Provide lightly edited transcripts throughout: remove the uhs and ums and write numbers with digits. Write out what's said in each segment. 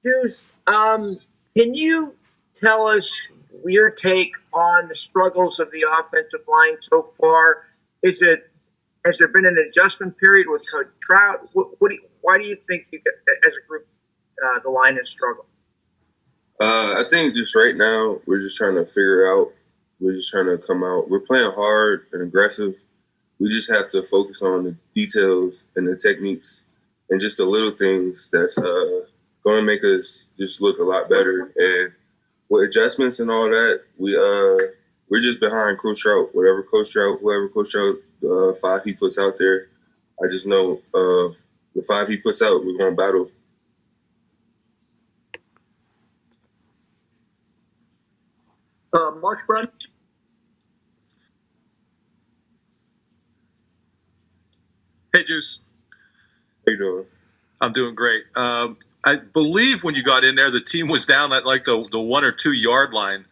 Juice, can you tell us your take on the struggles of the offensive line so far? Has there been an adjustment period with Coach Trout? Why do you think as a group, the line has struggled? I think just right now we're just trying to figure out. We're just trying to come out. We're playing hard and aggressive. We just have to focus on the details and the techniques and just the little things that's going to make us just look a lot better. And with adjustments and all that, we're just behind Coach Trout. Whoever Coach Trout the 5 he puts out there, I just know the 5 he puts out, we're going to battle. Mark Brown? Hey, Juice. How you doing? I'm doing great. I believe when you got in there, the team was down at like the 1 or 2 yard line.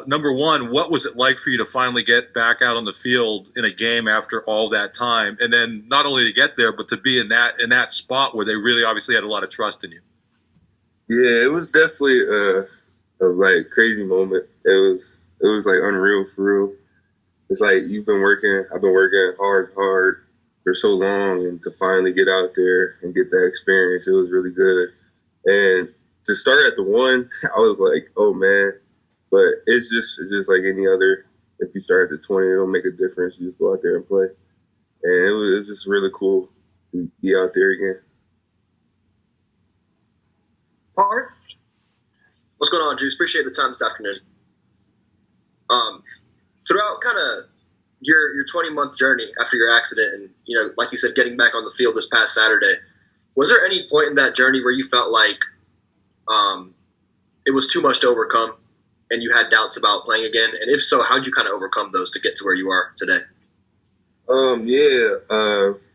Number one, what was it like for you to finally get back out on the field in a game after all that time? And then not only to get there, but to be in that spot where they really obviously had a lot of trust in you. Yeah, it was definitely a like crazy moment. It was like unreal for real. It's like I've been working hard for so long, and to finally get out there and get that experience, it was really good. And to start at the 1, I was like, oh man. But it's just like any other. If you start at the 20, it don't make a difference. You just go out there and play. And it was just really cool to be out there again. Bauer? What's going on, Juice? Appreciate the time this afternoon. Throughout kind of your 20-month journey after your accident and, like you said, getting back on the field this past Saturday, was there any point in that journey where you felt like it was too much to overcome and you had doubts about playing again? And if so, how did you kind of overcome those to get to where you are today?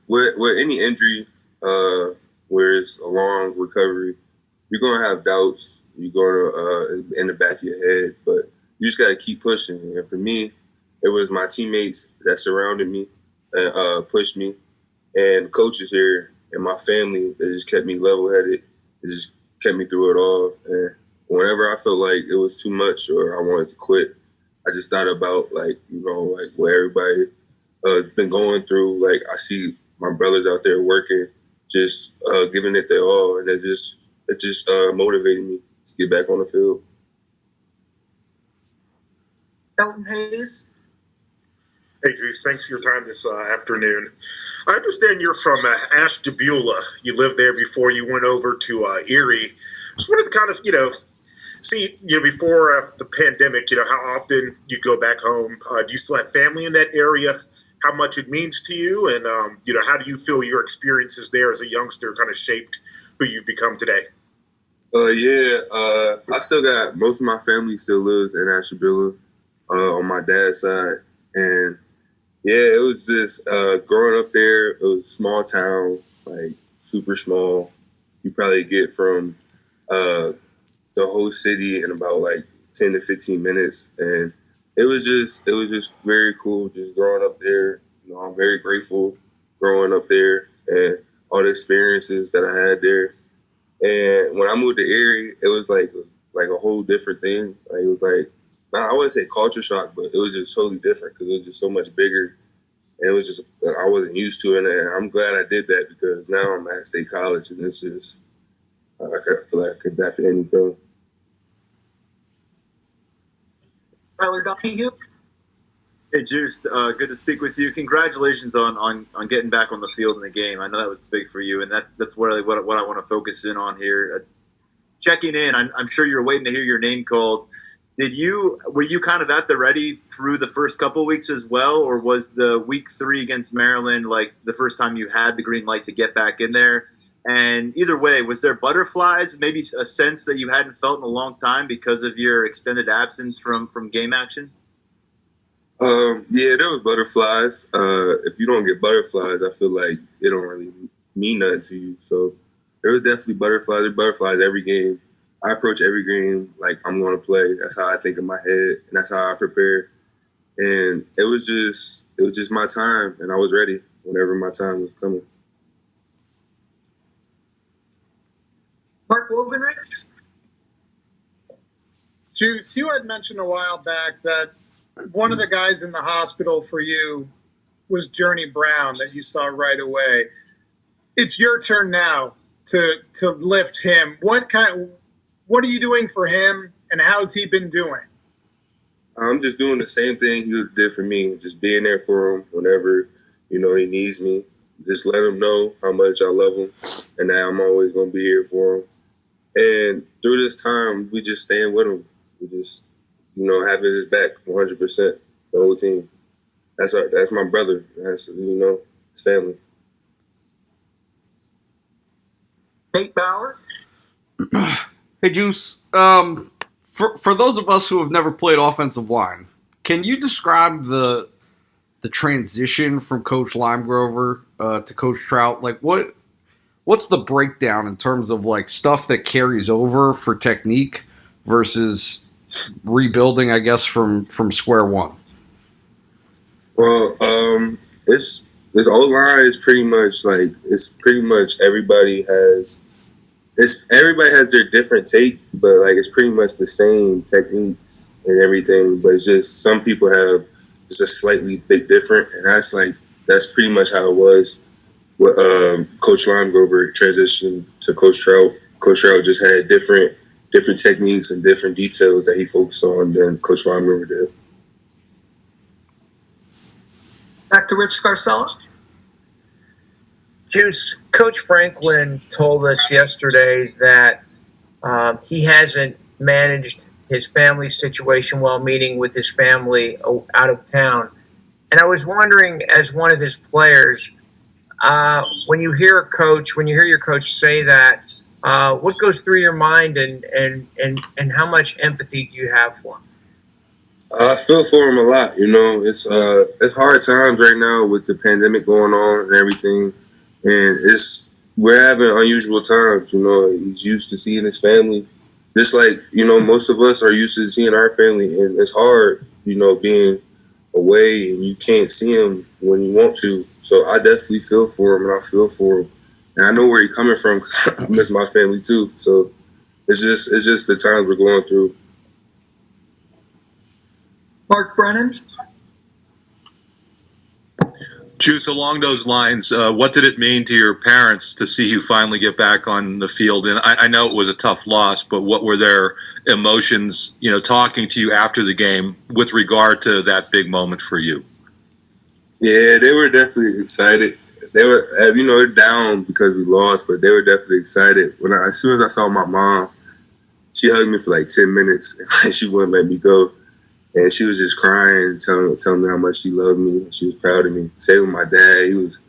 With any injury, where it's a long recovery, you're going to have doubts. You're going to in the back of your head, but you just got to keep pushing. And for me, it was my teammates that surrounded me and pushed me, and coaches here and my family that just kept me level-headed. It just kept me through it all. And whenever I felt like it was too much or I wanted to quit, I just thought about, like what everybody has been going through. Like, I see my brothers out there working, just giving it their all, and it just motivated me to get back on the field. Elton Hayes? Hey, Juice, thanks for your time this afternoon. I understand you're from Ashtabula. You lived there before you went over to Erie. Just wanted to kind of, see, before the pandemic, how often you go back home. Do you still have family in that area? How much it means to you? And, how do you feel your experiences there as a youngster kind of shaped who you've become today? I still got most of my family still lives in Ashtabula on my dad's side. And yeah, it was just growing up there. It was a small town, like super small. You probably get from the whole city in about like 10 to 15 minutes, and it was just very cool just growing up there. I'm very grateful growing up there and all the experiences that I had there. And when I moved to Erie, it was like a whole different thing. Like, it was like, I wouldn't say culture shock, but it was just totally different because it was just so much bigger. And it was just, I wasn't used to it. And I'm glad I did that because now I'm at State College, and this is, I feel like I could adapt to anything. Tyler Donahue? Hey, Juice, good to speak with you. Congratulations on getting back on the field in the game. I know that was big for you, and that's really what I want to focus in on here. Checking in, I'm sure you're waiting to hear your name called. Were you kind of at the ready through the first couple of weeks as well, or was the week 3 against Maryland like the first time you had the green light to get back in there? And either way, was there butterflies, maybe a sense that you hadn't felt in a long time because of your extended absence from game action? Yeah, there was butterflies. If you don't get butterflies, I feel like it don't really mean nothing to you. So there was definitely butterflies. There are butterflies every game. I approach every game like I'm going to play. That's how I think in my head, and that's how I prepare. And it was just my time, and I was ready whenever my time was coming. Mark Wobenrich? Juice, you had mentioned a while back that one of the guys in the hospital for you was Journey Brown that you saw right away. It's your turn now to lift him. What are you doing for him, and how's he been doing? I'm just doing the same thing he did for me, just being there for him whenever, he needs me. Just let him know how much I love him and that I'm always going to be here for him. And through this time, we just staying with him. We just, having his back 100%, the whole team. That's my brother. That's, his family. Nate Bauer? Hey, Juice. For those of us who have never played offensive line, can you describe the transition from Coach Limegrover to Coach Trout? Like, what's the breakdown in terms of like stuff that carries over for technique versus rebuilding, I guess, from square one? Well, this O-line is pretty much everybody has their different take, but like it's pretty much the same techniques and everything, but it's just some people have just a slightly bit different, and that's pretty much how it was with Coach Limegrover transitioned to Coach Trout. Coach Trout just had different techniques and different details that he focused on than Coach Limegrover did. Back to Rich Scarcella. Juice, Coach Franklin told us yesterday that he hasn't managed his family situation while meeting with his family out of town. And I was wondering, as one of his players, when you hear your coach say that, what goes through your mind and how much empathy do you have for him? I feel for him a lot. It's hard times right now with the pandemic going on and everything. And we're having unusual times, He's used to seeing his family. Just like, most of us are used to seeing our family. And it's hard, being away and you can't see him when you want to. So I definitely feel for him, and I feel for him. And I know where he's coming from because I miss my family too. So it's just the times we're going through. Mark Brennan? Juice, along those lines, what did it mean to your parents to see you finally get back on the field? And I know it was a tough loss, but what were their emotions, talking to you after the game with regard to that big moment for you? Yeah, they were definitely excited. They were, down because we lost, but they were definitely excited. As soon as I saw my mom, she hugged me for like 10 minutes, and she wouldn't let me go. And she was just crying, telling me how much she loved me. She was proud of me. Same with my dad. He was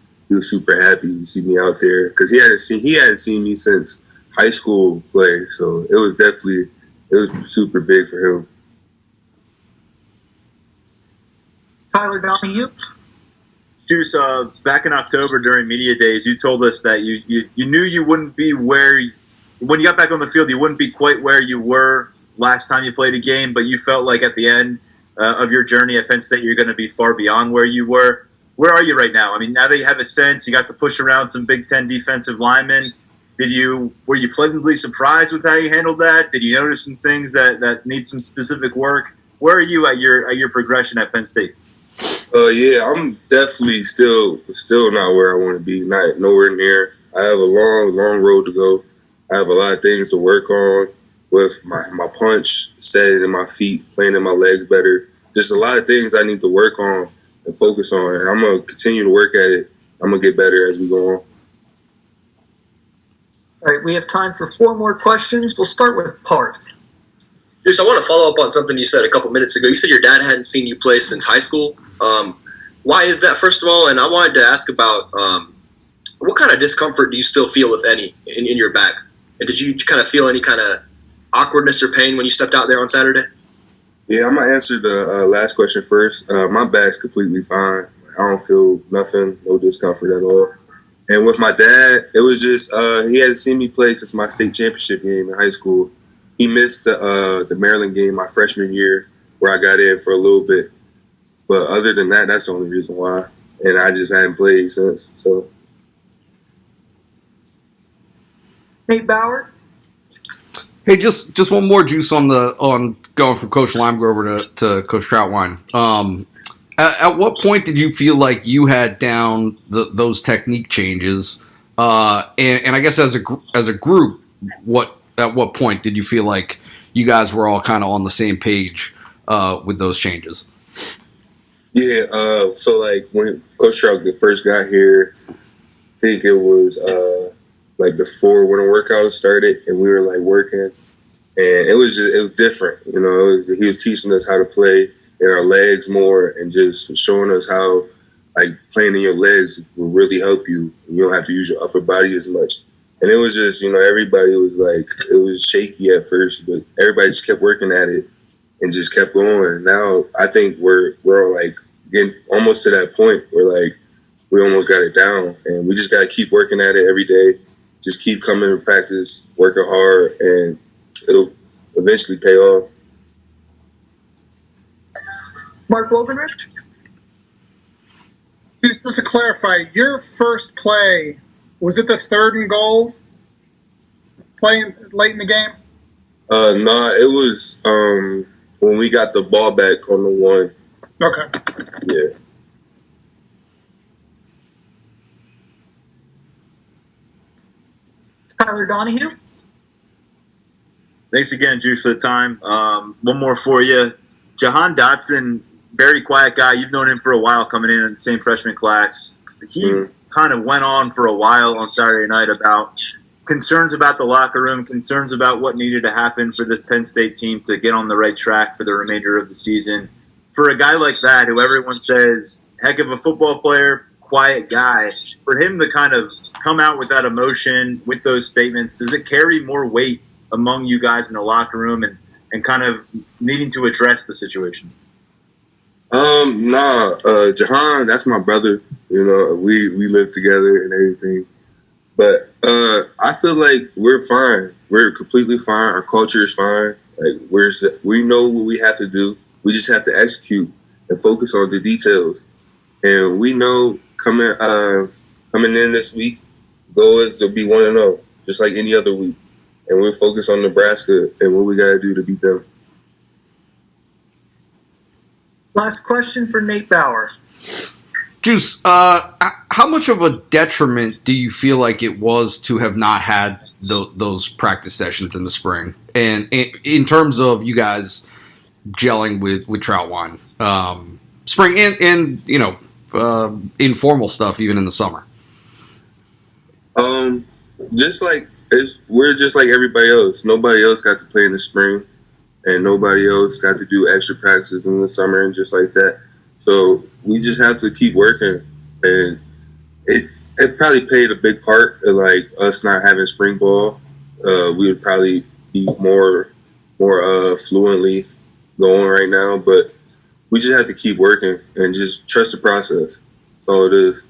super happy to see me out there because he hadn't seen me since high school play. So it was super big for him. Tyler Donahue? Juice, back in October during media days, you told us that you knew you wouldn't be when you got back on the field, you wouldn't be quite where you were last time you played a game, but you felt like at the end of your journey at Penn State, you're going to be far beyond where you were. Where are you right now? I mean, now that you have a sense, you got to push around some Big Ten defensive linemen. Were you pleasantly surprised with how you handled that? Did you notice some things that need some specific work? Where are you at your progression at Penn State? Yeah, I'm definitely still not where I want to be. Not nowhere near. I have a long road to go. I have a lot of things to work on with my punch, setting in my feet, playing in my legs better. Just a lot of things I need to work on and focus on. And I'm going to continue to work at it. I'm going to get better as we go on. All right, we have time for 4 more questions. We'll start with Parth. Juice, I want to follow up on something you said a couple minutes ago. You said your dad hadn't seen you play since high school. Why is that, first of all? And I wanted to ask about what kind of discomfort do you still feel, if any, in your back? And did you kind of feel any kind of awkwardness or pain when you stepped out there on Saturday? Yeah, I'm going to answer the last question first. My back's completely fine. I don't feel nothing, no discomfort at all. And with my dad, it was just he hadn't seen me play since my state championship game in high school. He missed the Maryland game my freshman year where I got in for a little bit. But other than that, that's the only reason why. And I just hadn't played since. So, Nate Bauer? Hey, just one more juice on going from Coach Limegrover to Coach Troutwine. At what point did you feel like you had down those technique changes? And I guess as a group, at what point did you feel like you guys were all kind of on the same page with those changes? Yeah, so like when Coach Trout first got here, I think it was like before winter workout started, and we were like working, and it was different. You know, he was teaching us how to play in our legs more, and just showing us how like playing in your legs will really help you. You don't have to use your upper body as much. And it was just, you know, everybody was like, it was shaky at first, but everybody just kept working at it and just kept going. Now I think we're all like getting almost to that point where like we almost got it down, and we just got to keep working at it every day. Just keep coming to practice, working hard, and it'll eventually pay off. Mark Wovenrich? Just to clarify, your first play, was it the 3rd and goal playing late in the game? No, it was when we got the ball back on the 1. Okay. Yeah. Tyler Donahue? Thanks again, Juice, for the time. One more for you. Jahan Dotson, very quiet guy. You've known him for a while coming in the same freshman class. He kind of went on for a while on Saturday night about concerns about the locker room, concerns about what needed to happen for the Penn State team to get on the right track for the remainder of the season. For a guy like that, who everyone says, heck of a football player, quiet guy, for him to kind of come out with that emotion, with those statements, does it carry more weight among you guys in the locker room and kind of needing to address the situation? Jahan, that's my brother. You know, we live together and everything. But I feel like we're fine. We're completely fine. Our culture is fine. Like we know what we have to do. We just have to execute and focus on the details. And we know coming in this week, goal is to be 1-0, just like any other week. And we're focused on Nebraska and what we got to do to beat them. Last question for Nate Bauer. Juice, how much of a detriment do you feel like it was to have not had those practice sessions in the spring? And in terms of you guys gelling with Troutwine, spring and you know, informal stuff even in the summer. We're just like everybody else. Nobody else got to play in the spring, and nobody else got to do extra practices in the summer and just like that. So we just have to keep working, and it probably played a big part of like us not having spring ball. We would probably be more fluently going right now, but we just have to keep working and just trust the process. That's all it is.